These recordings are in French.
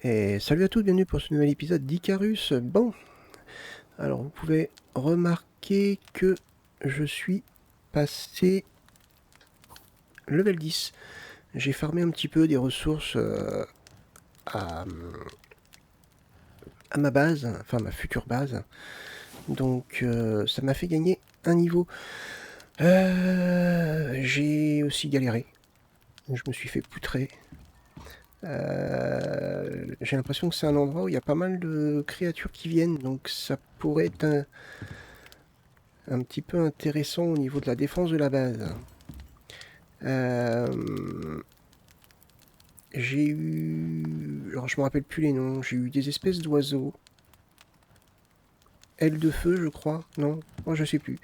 Et salut à tous, bienvenue pour ce nouvel épisode d'Icarus. Bon, alors vous pouvez remarquer que je suis passé level 10. J'ai farmé un petit peu des ressources à ma base, enfin ma future base. Donc ça m'a fait gagner un niveau. J'ai aussi galéré. Je me suis fait poutrer. J'ai l'impression que c'est un endroit où il y a pas mal de créatures qui viennent, donc ça pourrait être un petit peu intéressant au niveau de la défense de la base. J'ai eu... Alors je me rappelle plus les noms, j'ai eu des espèces d'oiseaux. Ailes de feu je crois, non, moi je sais plus.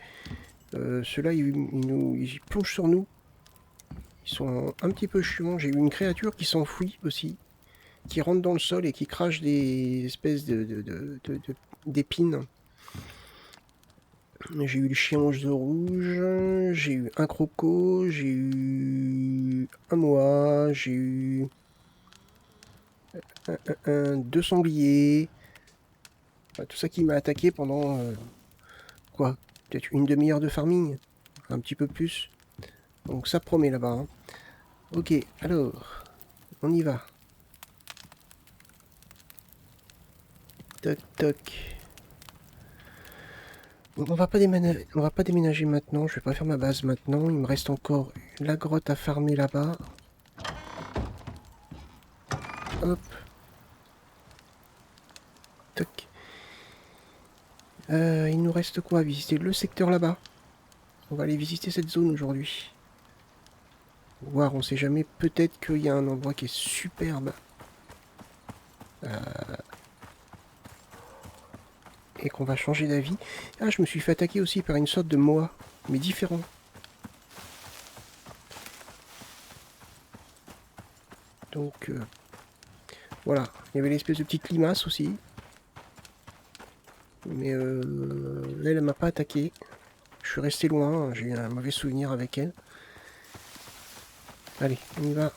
Ceux-là ils plongent sur nous. Ils sont un petit peu chiants. J'ai eu une créature qui s'enfuit aussi, qui rentre dans le sol et qui crache des espèces d'épines. J'ai eu le chien mange de rouge, j'ai eu un croco, j'ai eu un mois, j'ai eu deux sangliers. Enfin, tout ça qui m'a attaqué pendant quoi, peut-être une demi-heure de farming, un petit peu plus. Donc ça promet là-bas. Hein. Ok, alors, on y va. Toc toc. On va pas déménager maintenant, je vais pas faire ma base maintenant. Il me reste encore la grotte à farmer là-bas. Hop. Toc. Il nous reste quoi à visiter? Le secteur là-bas. On va aller visiter cette zone aujourd'hui. Voir, on sait jamais, peut-être qu'il y a un endroit qui est superbe. Et qu'on va changer d'avis. Ah, je me suis fait attaquer aussi par une sorte de moa, mais différent. Donc, voilà. Il y avait l'espèce de petite limace aussi. Mais là, elle m'a pas attaqué. Je suis resté loin, j'ai eu un mauvais souvenir avec elle. Allez, on y va.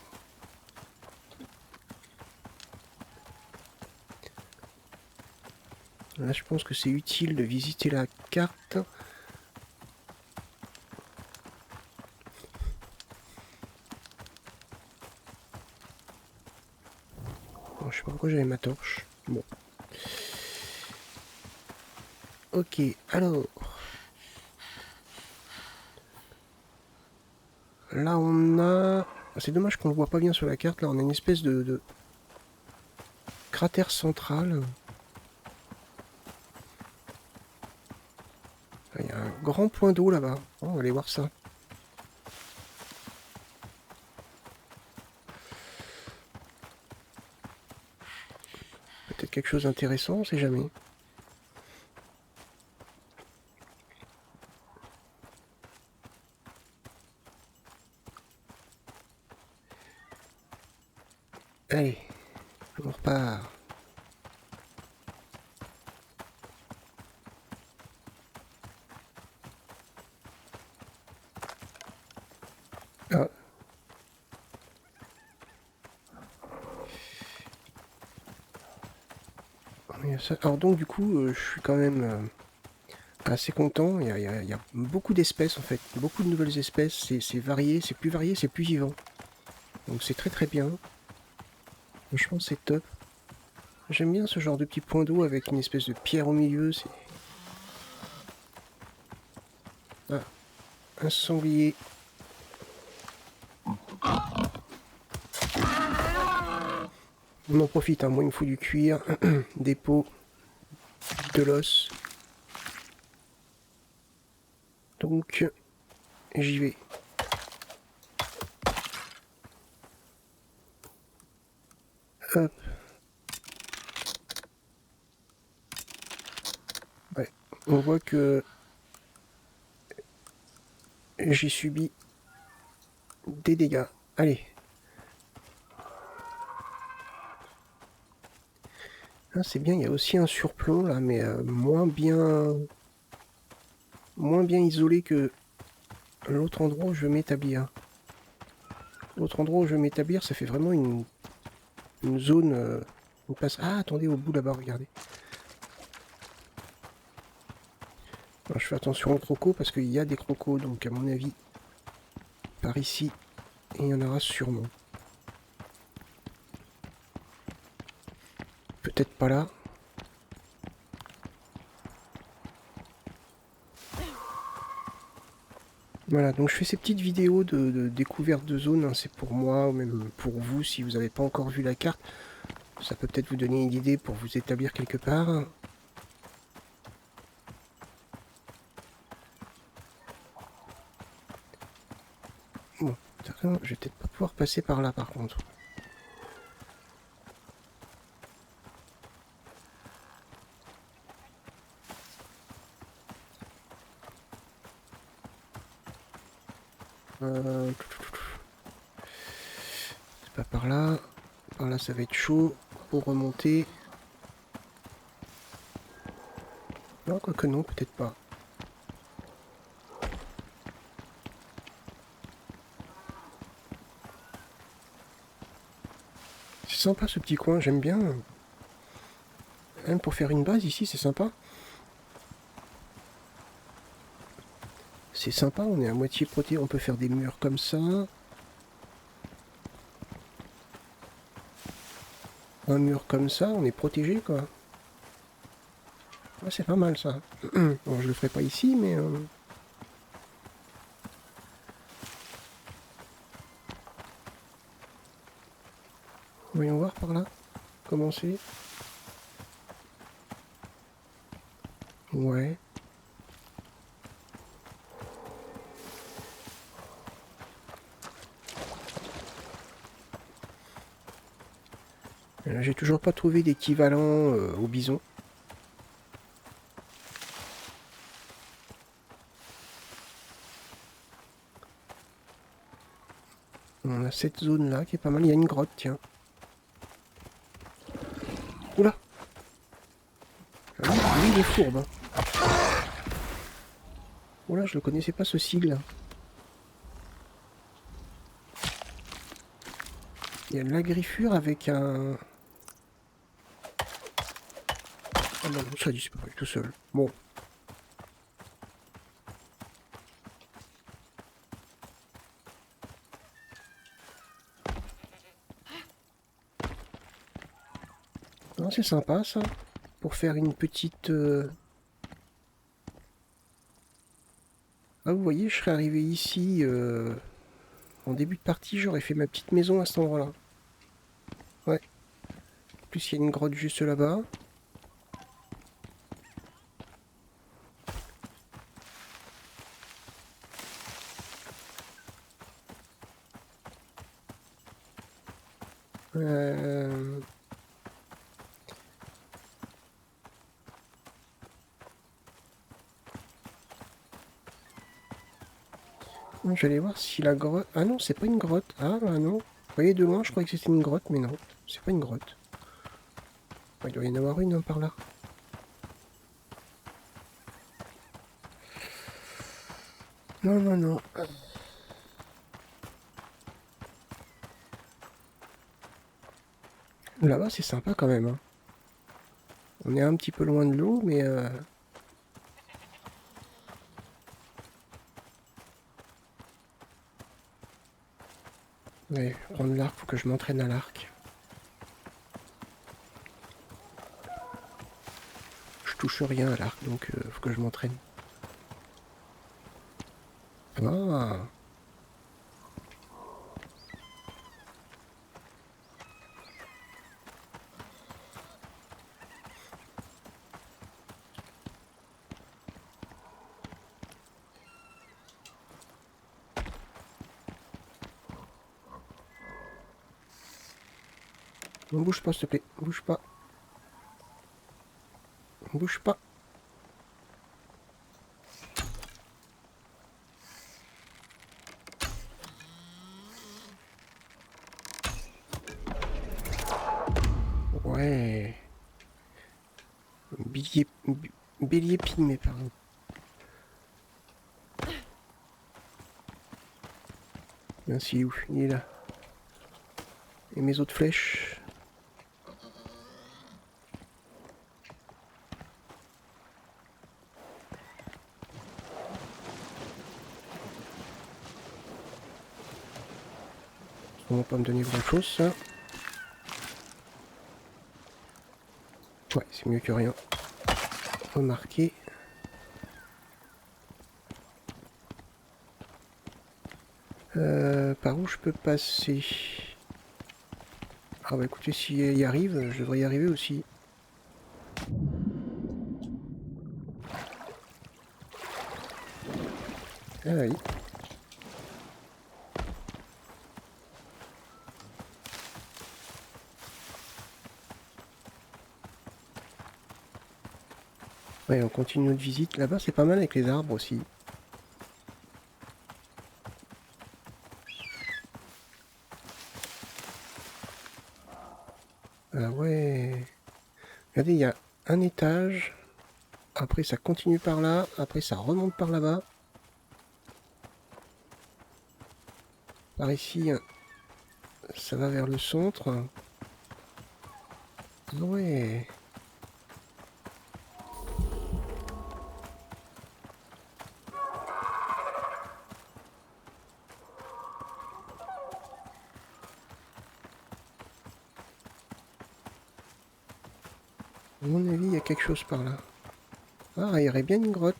Là, je pense que c'est utile de visiter la carte. Bon, je sais pas pourquoi j'avais ma torche. Bon. Ok, alors... Là, on a... C'est dommage qu'on le voit pas bien sur la carte. Là, on a une espèce de cratère central. Il y a un grand point d'eau là-bas. Oh, on va aller voir ça. Peut-être quelque chose d'intéressant, on sait jamais. Allez, on repart. Ah. Alors donc du coup, je suis quand même assez content. Il y a beaucoup d'espèces en fait, beaucoup de nouvelles espèces. C'est varié, c'est plus vivant. Donc c'est très très bien. Franchement, c'est top. J'aime bien ce genre de petit point d'eau avec une espèce de pierre au milieu. C'est... Ah, un sanglier. On en profite, hein. Moi il me faut du cuir, des peaux, de l'os. Donc j'y vais. Hop. Ouais. On voit que j'ai subi des dégâts. Allez. Ah, c'est bien, il y a aussi un surplomb là, mais moins bien isolé que l'autre endroit où je vais m'établir. L'autre endroit où je vais m'établir, ça fait vraiment une zone On passe... Ah, attendez, au bout là-bas, regardez. Alors, je fais attention aux crocos parce qu'il y a des crocos, donc à mon avis, par ici, il y en aura sûrement. Peut-être pas là. Voilà, donc je fais ces petites vidéos de découverte de zone, hein, c'est pour moi, ou même pour vous, si vous n'avez pas encore vu la carte. Ça peut peut-être vous donner une idée pour vous établir quelque part. Bon, je vais peut-être pas pouvoir passer par là par contre. C'est pas par là. Par là ça va être chaud pour remonter. Non, quoique non, peut-être pas. C'est sympa ce petit coin, j'aime bien. Même pour faire une base ici, c'est sympa. C'est sympa, on est à moitié protégé, on peut faire des murs comme ça. Un mur comme ça, on est protégé quoi. Ouais, c'est pas mal ça. Bon, je le ferai pas ici, mais... Voyons voir par là. Comment c'est. Ouais. J'ai toujours pas trouvé d'équivalent au bison. On a cette zone là qui est pas mal. Il y a une grotte, tiens. Oula. Ah, lui, il est fourbe. Hein. Oula, je le connaissais pas ce sigle. Il y a de la griffure avec un... Ah non, ça a disparu tout seul. Bon. Non, c'est sympa ça. Pour faire une petite... Ah, vous voyez, je serais arrivé ici en début de partie, j'aurais fait ma petite maison à cet endroit-là. Ouais. En plus, il y a une grotte juste là-bas. Euh... J'allais voir si la grotte... Ah non, c'est pas une grotte. Ah bah non. Vous voyez, de loin, je croyais que c'était une grotte, mais non. C'est pas une grotte. Il doit y en avoir une hein, par là. Non, non, non. Là-bas, c'est sympa quand même. Hein. On est un petit peu loin de l'eau, mais... Ouais, prendre l'arc, faut que je m'entraîne à l'arc. Je touche rien à l'arc, donc faut que je m'entraîne. Ah. Non, bouge pas, s'il te plaît. Bouge pas. Bouge pas. Ouais. Bélier pygmée, pardon. Merci, où il est là. Et mes autres flèches. vraiment pas me donner grand chose ça. Ouais, c'est mieux que rien. Remarquez. Par où je peux passer? Ah bah écoutez, si elle y arrive, je devrais y arriver aussi. Ah oui. Ouais, on continue notre visite. Là-bas, c'est pas mal avec les arbres aussi. Ah ouais. Regardez, il y a un étage. Après, ça continue par là. Après, ça remonte par là-bas. Par ici, ça va vers le centre. Ah ouais. À mon avis, il y a quelque chose par là. Ah, il y aurait bien une grotte.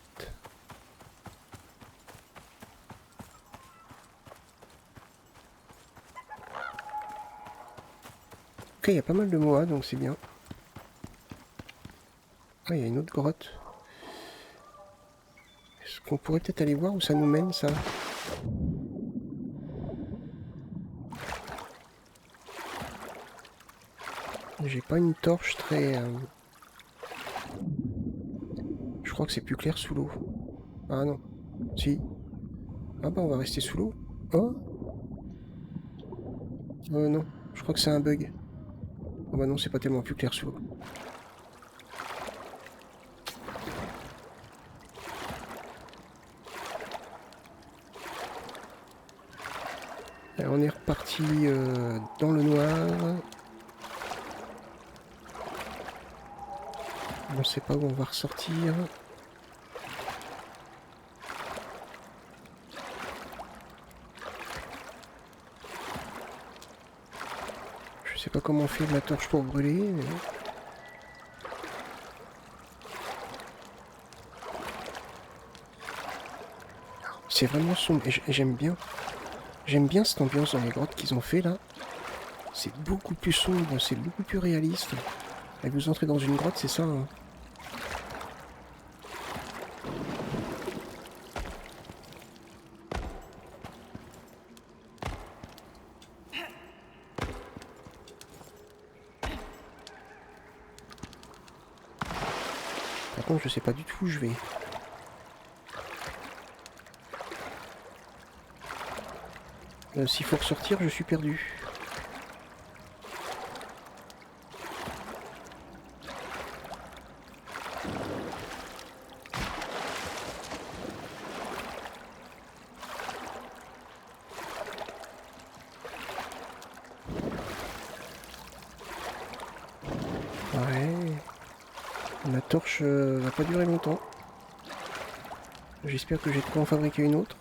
Ok, il y a pas mal de moas, donc c'est bien. Ah, il y a une autre grotte. Est-ce qu'on pourrait peut-être aller voir où ça nous mène, ça? J'ai pas une torche très... Je crois que c'est plus clair sous l'eau. Ah non. Si. Ah bah on va rester sous l'eau. Oh. Non. Je crois que c'est un bug. Oh bah non, c'est pas tellement plus clair sous l'eau. On est reparti dans le noir. On sait pas où on va ressortir. Je sais pas comment on fait de la torche pour brûler, mais... C'est vraiment sombre et j'aime bien. J'aime bien cette ambiance dans les grottes qu'ils ont fait là. C'est beaucoup plus sombre, c'est beaucoup plus réaliste. Et vous entrez dans une grotte, c'est ça, hein. Par contre, je sais pas du tout où je vais. S'il faut ressortir, je suis perdu. Ouais. La torche va pas durer longtemps. J'espère que j'ai de quoi en fabriquer une autre.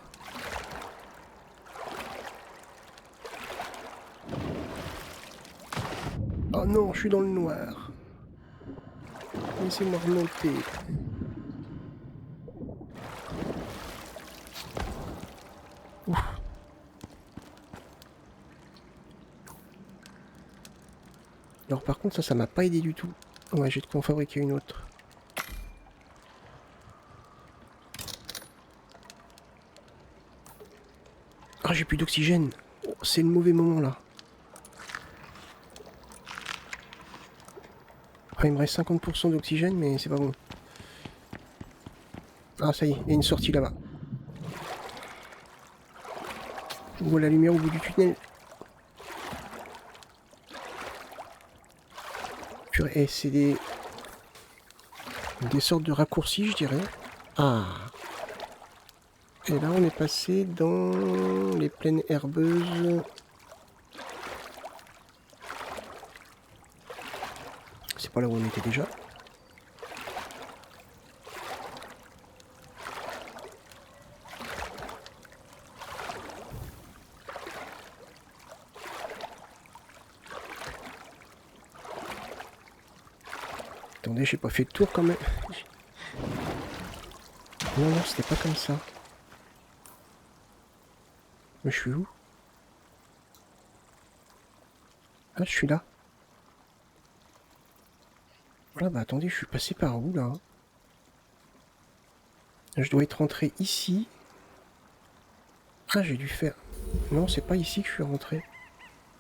Oh non, je suis dans le noir. Laissez-moi remonter. Ouf. Alors par contre, ça m'a pas aidé du tout. Ouais, j'ai de quoi en fabriquer une autre. Ah, j'ai plus d'oxygène. Oh, c'est le mauvais moment là. Ah, il me reste 50% d'oxygène, mais c'est pas bon. Ah, ça y est, il y a une sortie là-bas. Je vois la lumière au bout du tunnel. Purée, c'est des sortes de raccourcis, je dirais. Ah. Et là, on est passé dans les plaines herbeuses. C'est pas là où on était déjà. Attendez, j'ai pas fait le tour quand même. Non, non, c'était pas comme ça. Mais je suis où? Ah, je suis là. Ah bah attendez, je suis passé par où là? Je dois être rentré ici. Ah, j'ai dû faire... Non, c'est pas ici que je suis rentré.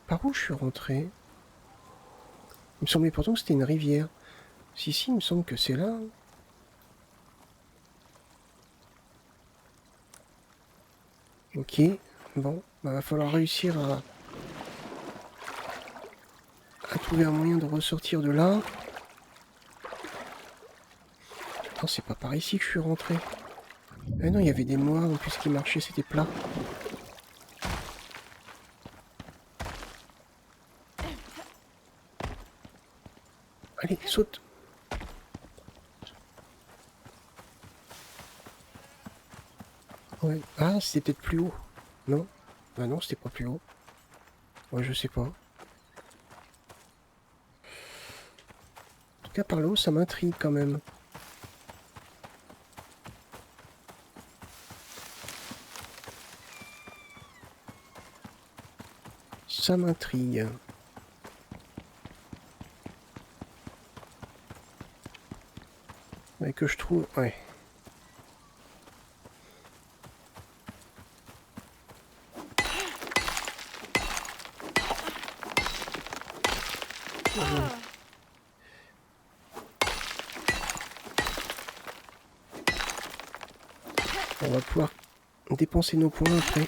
Par où je suis rentré? Il me semblait pourtant que c'était une rivière. Si, si, il me semble que c'est là. Ok, bon, bah va falloir réussir à trouver un moyen de ressortir de là. Non, c'est pas par ici que je suis rentré. Ah non, il y avait des mois en plus qui marchaient, c'était plat. Allez, saute. Ouais. Ah, c'était peut-être plus haut. Non? Bah non, c'était pas plus haut. Ouais, je sais pas. En tout cas, par là haut, ça m'intrigue quand même. Ça m'intrigue. Mais que je trouve... Ouais. On va pouvoir dépenser nos points après.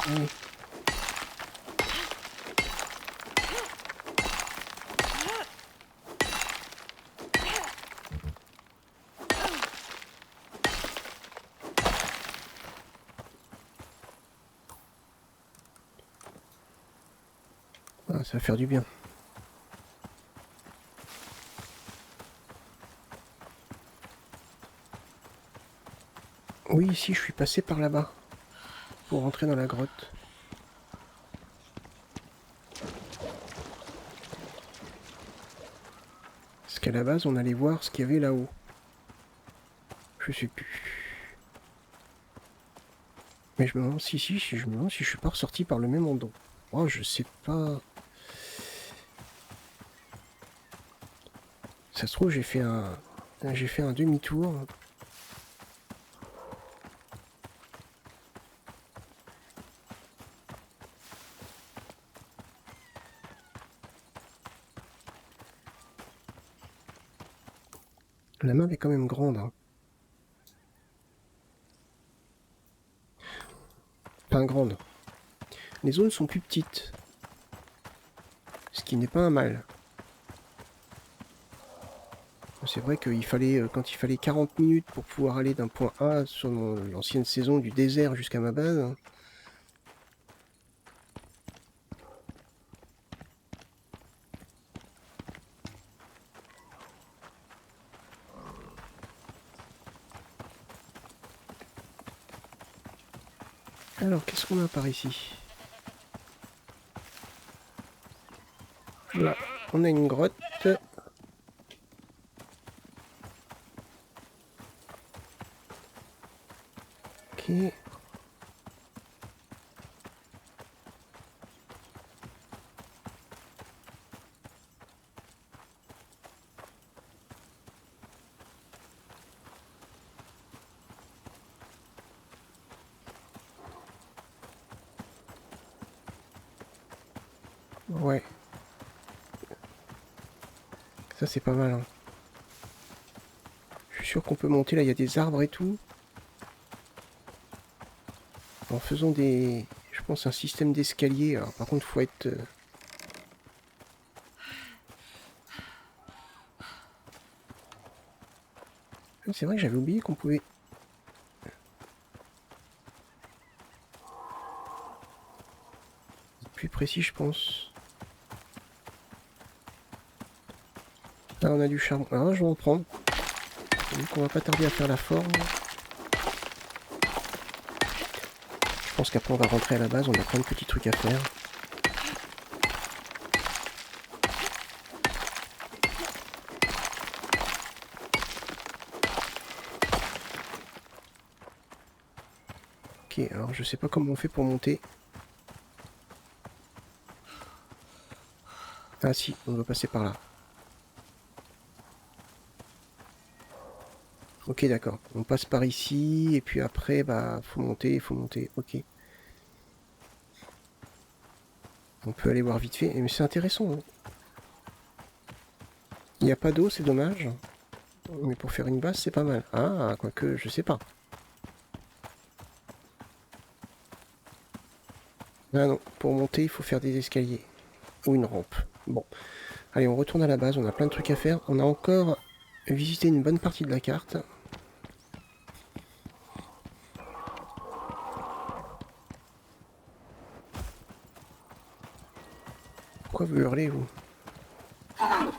Allez. Ah, ça va faire du bien. Oui, ici, je suis passé par là-bas. Pour rentrer dans la grotte. Parce qu'à la base, on allait voir ce qu'il y avait là-haut. Je sais plus. Mais je me demande si, je me demande si je suis pas ressorti par le même endroit. Oh, je sais pas. Ça se trouve, j'ai fait un demi-tour. La map est quand même grande, hein. Enfin, grande. Les zones sont plus petites. Ce qui n'est pas un mal. C'est vrai qu'il fallait, quand il fallait 40 minutes pour pouvoir aller d'un point A sur l'ancienne saison du désert jusqu'à ma base. Hein. Alors, qu'est-ce qu'on a par ici? Là, on a une grotte. Ok. Ouais. Ça, c'est pas mal. Hein. Je suis sûr qu'on peut monter. Là, il y a des arbres et tout. En faisant des... Je pense un système d'escalier. Alors, par contre, faut être... C'est vrai que j'avais oublié qu'on pouvait... Plus précis, je pense. Là on a du charbon. Alors je vais en prendre. Vu qu'on va pas tarder à faire la forme. Je pense qu'après on va rentrer à la base, on a plein de petits trucs à faire. Ok, alors je sais pas comment on fait pour monter. Ah si, on doit passer par là. Ok, d'accord. On passe par ici, et puis après, bah, faut monter, ok. On peut aller voir vite fait, mais c'est intéressant. Hein. Il n'y a pas d'eau, c'est dommage. Mais pour faire une base, c'est pas mal. Ah, quoique, je sais pas. Ah non, pour monter, il faut faire des escaliers. Ou une rampe. Bon. Allez, on retourne à la base, on a plein de trucs à faire. On a encore visité une bonne partie de la carte. Pourquoi vous hurlez, vous? Ah,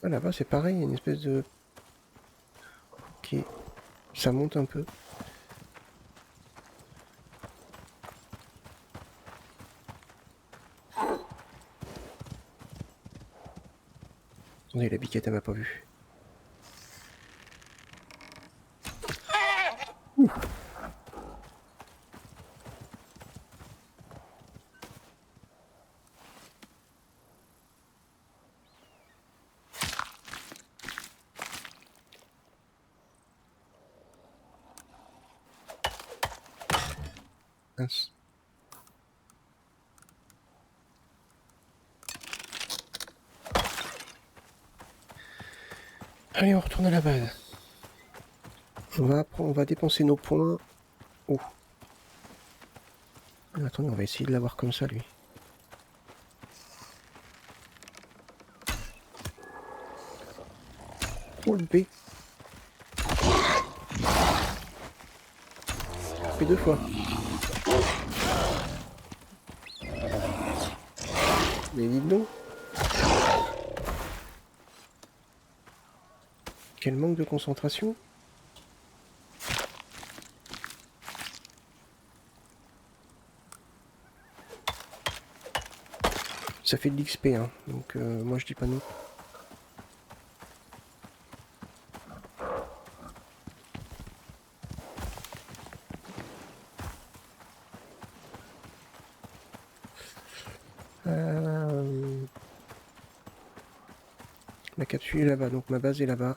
là-bas, c'est pareil, il y a une espèce de... Ok, ça monte un peu. Attendez, la biquette, elle m'a pas vu. Mince. Allez, on retourne à la base. On va dépenser nos points. Oh. Attendez, on va essayer de l'avoir comme ça, lui. Oh, loupé. Fait 2 fois. Mais dites donc. Quel manque de concentration. Ça fait de l'XP, hein. Donc moi je dis pas non. La capsule est là-bas, donc ma base est là-bas.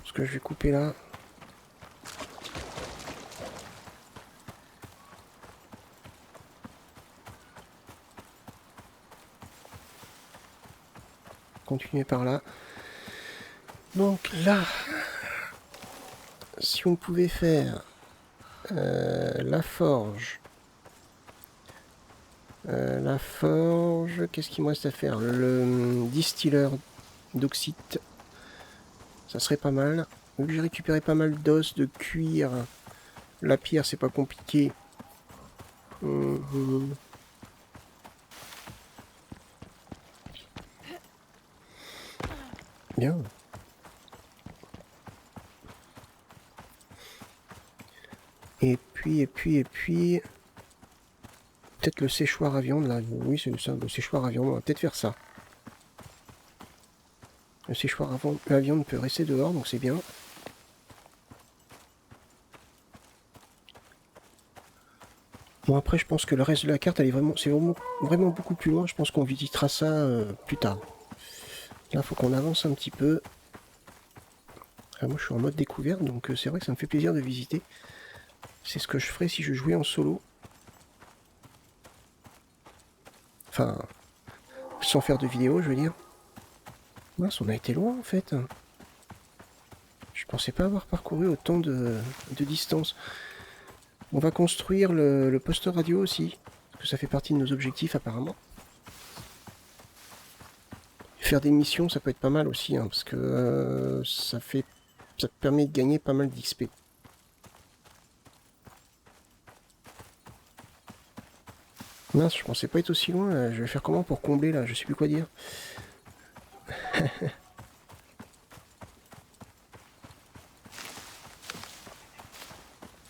Ce que je vais couper là. Continuer par là. Donc là, si on pouvait faire la forge. La forge, qu'est-ce qu'il me reste à faire? Le distilleur d'oxyde. Ça serait pas mal. Vu que j'ai récupéré pas mal d'os, de cuir. La pierre, c'est pas compliqué. Bien. Et puis... Peut-être le séchoir à viande, là. Oui, c'est ça, le séchoir à viande. On va peut-être faire ça. Le séchoir à viande peut rester dehors, donc c'est bien. Bon, après, je pense que le reste de la carte, elle est c'est vraiment beaucoup plus loin. Je pense qu'on visitera ça plus tard. Là, il faut qu'on avance un petit peu. Moi, je suis en mode découverte, donc c'est vrai que ça me fait plaisir de visiter. C'est ce que je ferais si je jouais en solo. Enfin, sans faire de vidéo, je veux dire. Mince, on a été loin, en fait. Je pensais pas avoir parcouru autant de distance. On va construire le poste radio aussi. que ça fait partie de nos objectifs apparemment. Faire des missions, ça peut être pas mal aussi, hein, parce que ça te permet de gagner pas mal d'XP. Mince, je pensais pas être aussi loin, là. Je vais faire comment pour combler là? Je sais plus quoi dire.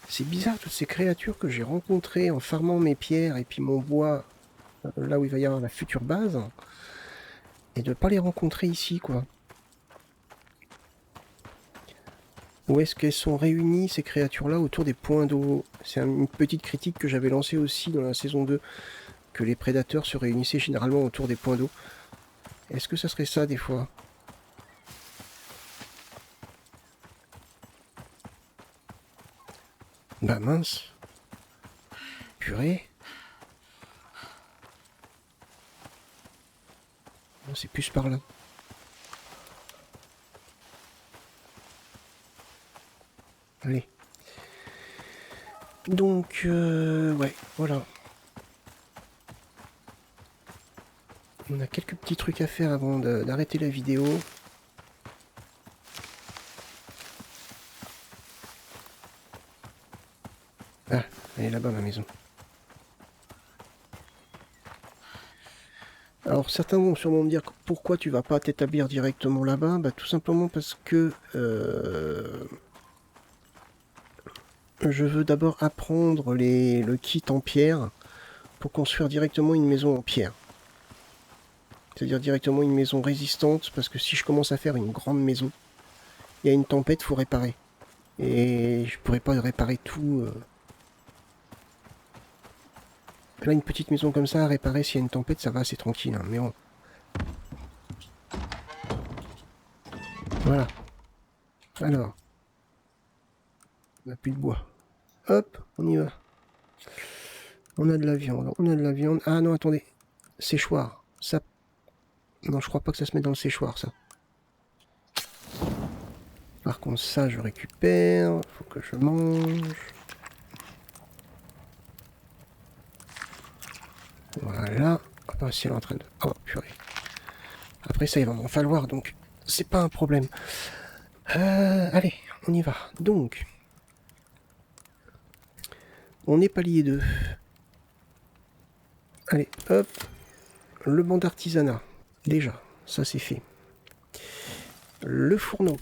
C'est bizarre toutes ces créatures que j'ai rencontrées en farmant mes pierres et puis mon bois, là où il va y avoir la future base, et de pas les rencontrer ici quoi. Où est-ce qu'elles sont réunies ces créatures-là autour des points d'eau? C'est une petite critique que j'avais lancée aussi dans la saison 2, que les prédateurs se réunissaient généralement autour des points d'eau. Est-ce que ça serait ça des fois? Bah mince. Purée. Non, c'est plus par là. Allez. Donc, ouais, voilà. On a quelques petits trucs à faire avant d'arrêter la vidéo. Ah, elle est là-bas ma maison. Alors certains vont sûrement me dire pourquoi tu vas pas t'établir directement là-bas. Bah tout simplement parce que je veux d'abord apprendre le kit en pierre pour construire directement une maison en pierre. C'est-à-dire directement une maison résistante, parce que si je commence à faire une grande maison, il y a une tempête, faut réparer. Et je pourrais pas réparer tout. Là, une petite maison comme ça, à réparer s'il y a une tempête, ça va, c'est tranquille. Hein, mais bon. Voilà. Alors. On n'a plus de bois. Hop, on y va. On a de la viande, on a de la viande. Ah non, attendez. Séchoir. Ça... Non, je crois pas que ça se met dans le séchoir, ça. Par contre, ça, je récupère. Faut que je mange. Voilà. Ah, si elle est en train de... Oh, purée. Après ça, il va m'en falloir, donc c'est pas un problème. Allez, on y va. Donc, on est palier 2. Allez, hop. Le banc d'artisanat. Déjà, ça c'est fait. Le fourneau.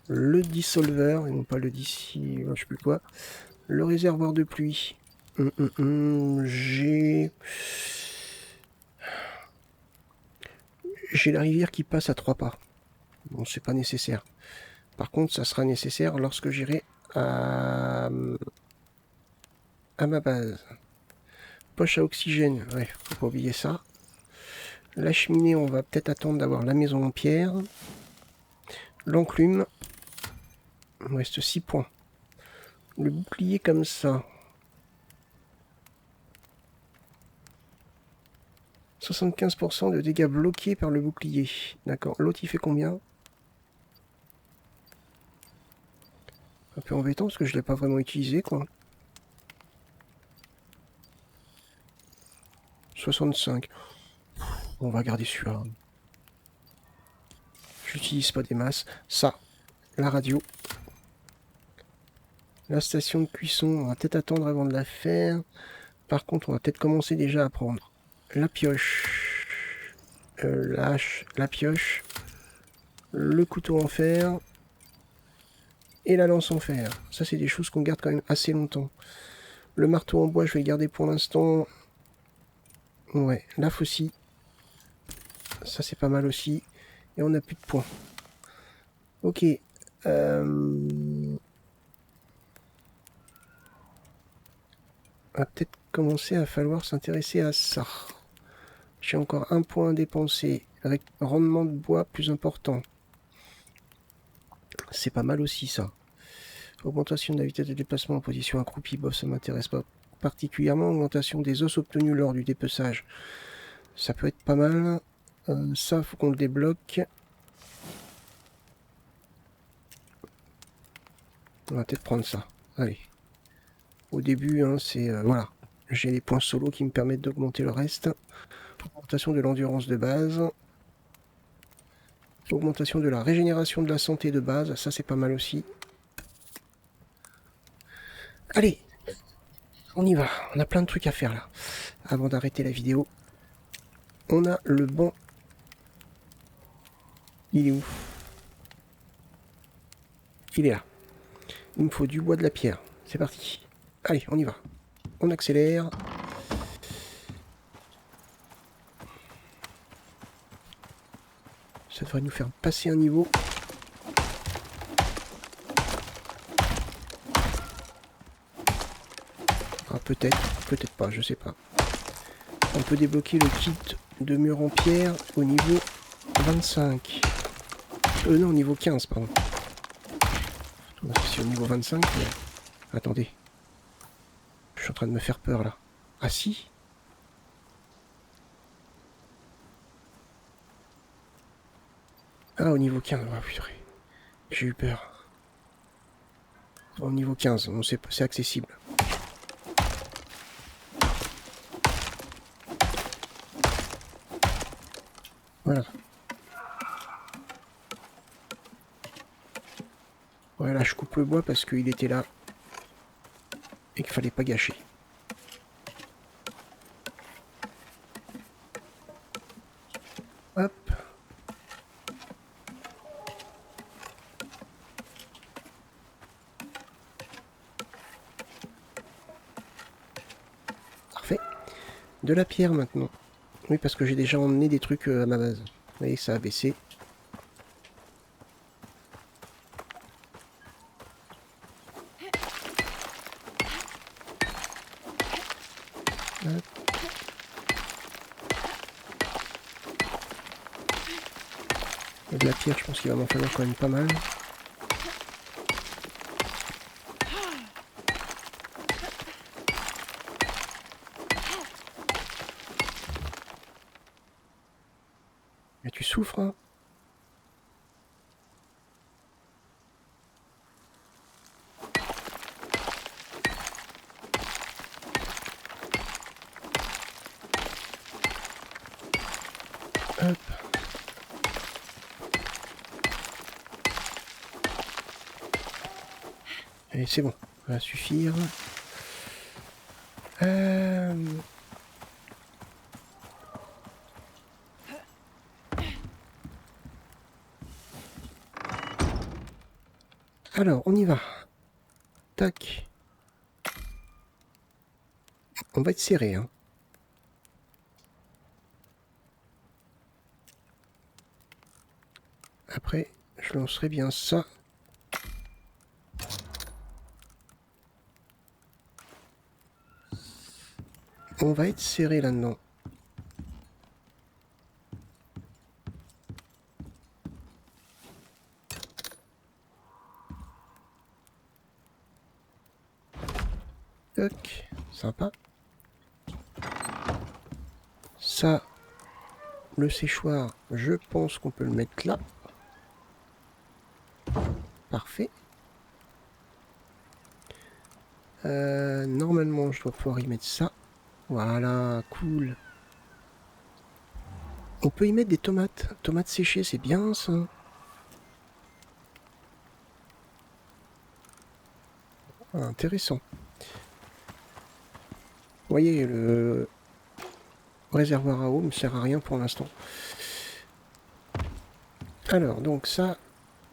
Le dissolveur, et non pas le dissi... je sais plus quoi. Le réservoir de pluie. J'ai la rivière qui passe à 3 pas. Bon, c'est pas nécessaire. Par contre, ça sera nécessaire lorsque j'irai à ma base. Poche à oxygène, ouais, faut pas oublier ça. La cheminée, on va peut-être attendre d'avoir la maison en pierre. L'enclume, il me reste 6 points. Le bouclier comme ça. 75% de dégâts bloqués par le bouclier. D'accord, l'autre il fait combien? Un peu embêtant parce que je ne l'ai pas vraiment utilisé quoi. 65. On va garder celui-là. J'utilise pas des masses. Ça, la radio. La station de cuisson, on va peut-être attendre avant de la faire. Par contre, on va peut-être commencer déjà à prendre la pioche, la hache, la pioche, le couteau en fer et la lance en fer. Ça, c'est des choses qu'on garde quand même assez longtemps. Le marteau en bois, je vais le garder pour l'instant. Ouais, la faucille. Ça, c'est pas mal aussi. Et on n'a plus de points. Ok. Va peut-être commencer à falloir s'intéresser à ça. J'ai encore un point à dépenser. Avec rendement de bois plus important. C'est pas mal aussi ça. Augmentation de la vitesse de déplacement en position accroupie, bof, ça m'intéresse pas particulièrement. Augmentation des os obtenus lors du dépeçage. Ça peut être pas mal. Ça, faut qu'on le débloque. On va peut-être prendre ça. Allez. Au début, hein, c'est... voilà. J'ai les points solo qui me permettent d'augmenter le reste. Augmentation de l'endurance de base. Augmentation de la régénération de la santé de base. Ça, c'est pas mal aussi. Allez, on y va. On a plein de trucs à faire là. Avant d'arrêter la vidéo. On a le banc. Il est où? Il est là. Il me faut du bois, de la pierre. C'est parti. Allez, on y va. On accélère. Ça devrait nous faire passer un niveau. Ah, peut-être, peut-être pas, je sais pas. On peut débloquer le kit de mur en pierre au niveau 25. Non, au niveau 15, pardon. C'est au niveau 25, mais... Attendez. Je suis en train de me faire peur, là. Ah, si? Ah, au niveau 15. Ah, purée. J'ai eu peur. Au niveau 15, bon, c'est accessible. Voilà. Voilà, je coupe le bois parce qu'il était là. Et qu'il fallait pas gâcher. Hop. Parfait. De la pierre maintenant. Oui, parce que j'ai déjà emmené des trucs à ma base. Vous voyez, ça a baissé. Hop. Et de la pierre, je pense qu'il va m'en falloir quand même pas mal. Mais tu souffres, hein? Hop. Allez, c'est bon. Ça va suffire. Alors, on y va. Tac. On va être serré, hein. Après, je lancerai bien ça. On va être serré là-dedans. Tac. Sympa. Ça, le séchoir, je pense qu'on peut le mettre là. Parfait. Normalement, je dois pouvoir y mettre ça. Voilà, cool. On peut y mettre des tomates. Tomates séchées, c'est bien ça. Ah, intéressant. Vous voyez, le réservoir à eau ne me sert à rien pour l'instant. Alors, donc ça,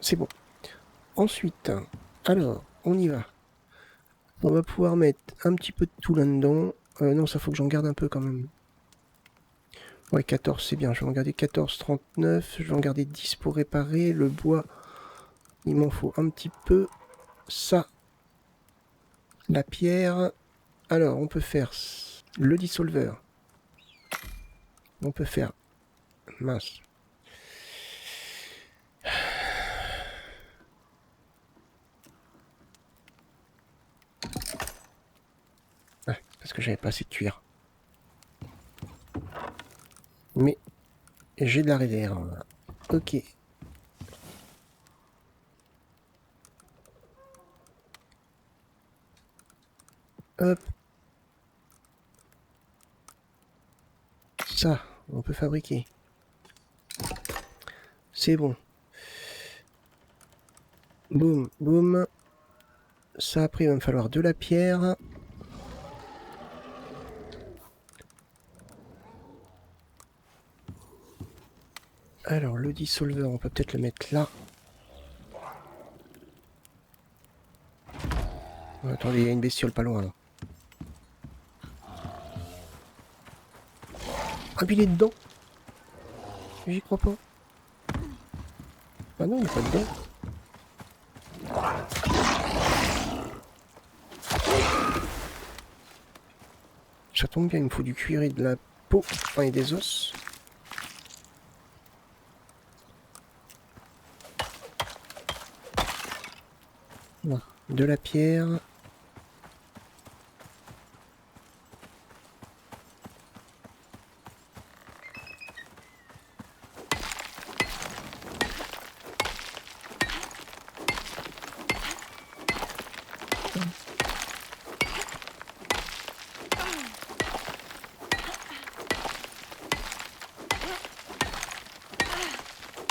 c'est bon. Ensuite, alors, on y va. On va pouvoir mettre un petit peu de tout là-dedans. Non, ça faut que j'en garde un peu quand même. Ouais, 14, c'est bien. Je vais en garder 14, 39. Je vais en garder 10 pour réparer. Le bois, il m'en faut un petit peu. Ça, la pierre. Alors, on peut faire le dissolveur. On peut faire... Mince. Ouais, parce que j'avais pas assez de cuir. Mais j'ai de la réserve. Ok. Hop. Ça, on peut fabriquer. C'est bon. Boum, boum. Ça, après, il va me falloir de la pierre. Alors, le dissolveur, on peut peut-être le mettre là. Oh, attendez, il y a une bestiole pas loin, là. Ah, puis il est dedans. J'y crois pas. Ah non, il n'est pas dedans. Ça tombe bien, il me faut du cuir et de la peau, enfin et des os. Voilà. De la pierre.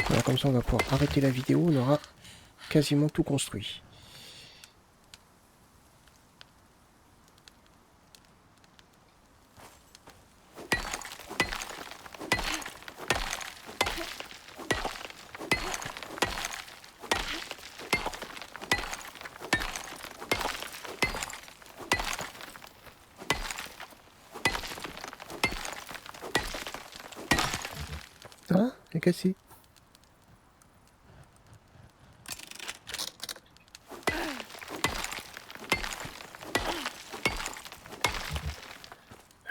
Voilà, comme ça on va pouvoir arrêter la vidéo, on aura quasiment tout construit. Ah, c'est cassé.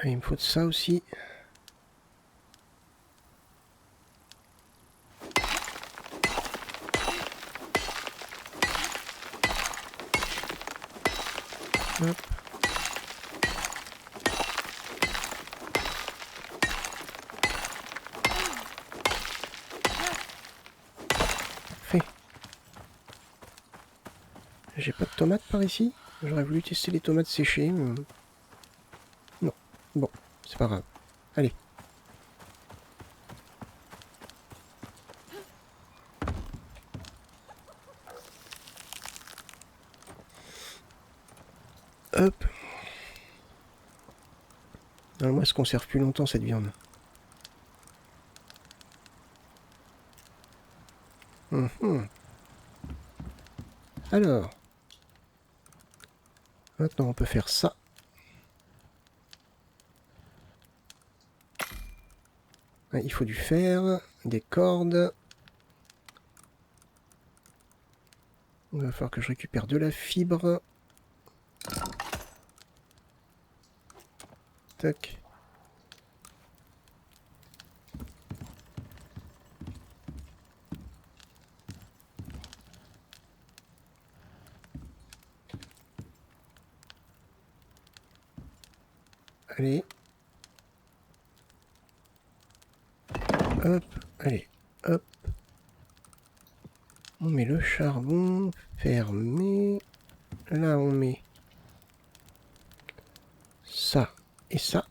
Ah, il me faut de ça aussi. Hop. Fait. J'ai pas de tomates par ici. J'aurais voulu tester les tomates séchées, mais... Non. Bon, c'est pas grave. Allez. Hop. Normalement, elle se conserve plus longtemps cette viande. Alors. Maintenant, on peut faire ça. Il faut du fer, des cordes. Il va falloir que je récupère de la fibre. Tac. Allez. Hop. Allez. Hop. On met le charbon. Fermé. Là, on met ça et ça.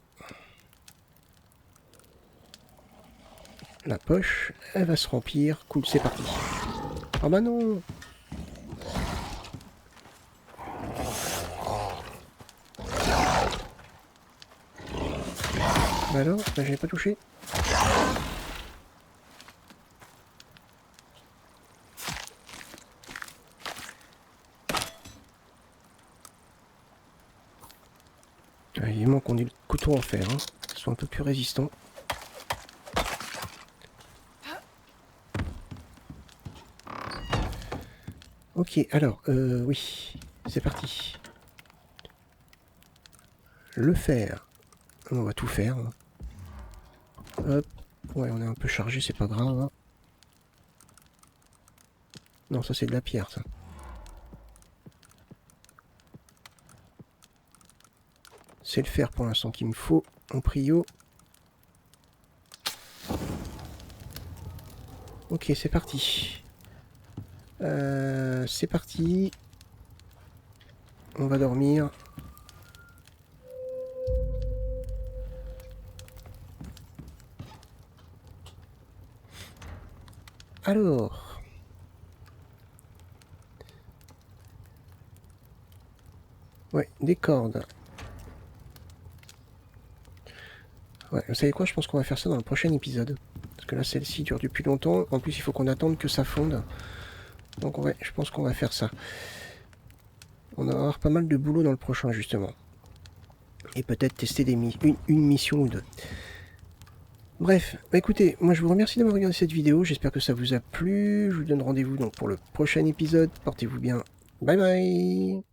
La poche, elle va se remplir. Cool, c'est parti. Ah bah non! Bah alors, bah j'ai pas touché. Il manque qu'on ait le couteau en fer, hein, qu'ils soient un peu plus résistants. Ok, alors, oui, c'est parti. Le fer, on va tout faire. Hein. Hop, ouais, on est un peu chargé, c'est pas grave. Hein. Non, ça c'est de la pierre, ça. C'est le fer pour l'instant qu'il me faut en prio. Ok, c'est parti. C'est parti. On va dormir. Alors... Ouais, des cordes. Ouais, vous savez quoi, je pense qu'on va faire ça dans le prochain épisode. Parce que là, celle-ci dure depuis longtemps. En plus, il faut qu'on attende que ça fonde. Donc ouais, je pense qu'on va faire ça. On va avoir pas mal de boulot dans le prochain, justement. Et peut-être tester une mission ou deux. Bref, bah écoutez, moi je vous remercie d'avoir regardé cette vidéo. J'espère que ça vous a plu. Je vous donne rendez-vous donc pour le prochain épisode. Portez-vous bien. Bye bye.